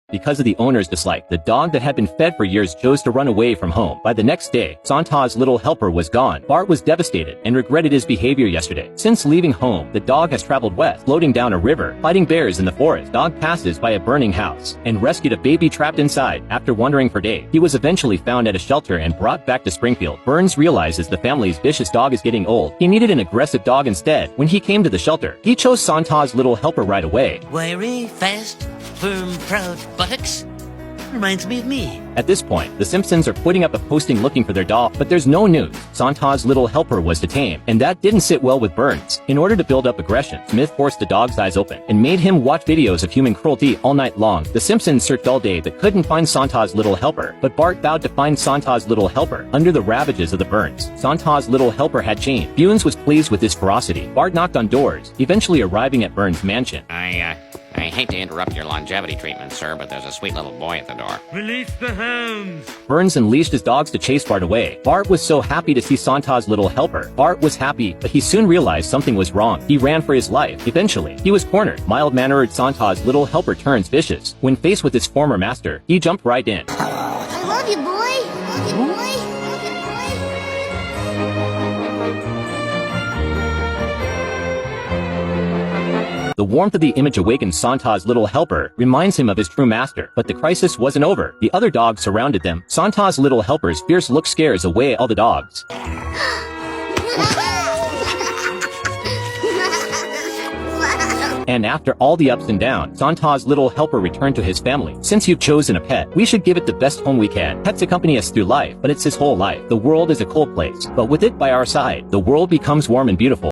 Because of the owner's dislike, the dog that had been fed for years chose to run away from home. By the next day, Santa's little helper was gone. Bart was devastated and regretted his behavior yesterday. Since leaving home, the dog has traveled west, floating down a river, fighting bears in the forest. Dog passes by a burning house and rescued a baby trapped inside. After wandering for days, he was eventually found at a shelter and brought back to Springfield. Burns realizes the family's vicious dog is getting old. He needed an aggressive dog instead. When he came to the shelter, he chose Santa's little helper right away. Wiry, fast, firm, proud buttocks. Reminds me of me. At this point, the Simpsons are putting up a posting looking for their dog, but there's no news. Santa's little helper was detained, and that didn't sit well with Burns. In order to build up aggression, Smith forced the dog's eyes open and made him watch videos of human cruelty all night long. The Simpsons searched all day but couldn't find Santa's little helper, but Bart vowed to find Santa's little helper under the ravages of the burns. Santa's little helper had changed. Bunes was pleased with his ferocity. Bart knocked on doors, eventually arriving at Burns' mansion. I hate to interrupt your longevity treatment, sir, but there's a sweet little boy at the door. Release the hounds! Burns unleashed his dogs to chase Bart away. Bart was so happy to see Santa's little helper. Bart was happy, but he soon realized something was wrong. He ran for his life. Eventually, he was cornered. Mild-mannered Santa's little helper turns vicious. When faced with his former master, he jumped right in. I love you, boy! Love you, boy! Love you, boy! The warmth of the image awakened Santa's little helper, reminds him of his true master. But the crisis wasn't over. The other dogs surrounded them. Santa's little helper's fierce look scares away all the dogs. And after all the ups and downs, Santa's little helper returned to his family. Since you've chosen a pet, we should give it the best home we can. Pets accompany us through life, but it's his whole life. The world is a cold place, but with it by our side, the world becomes warm and beautiful.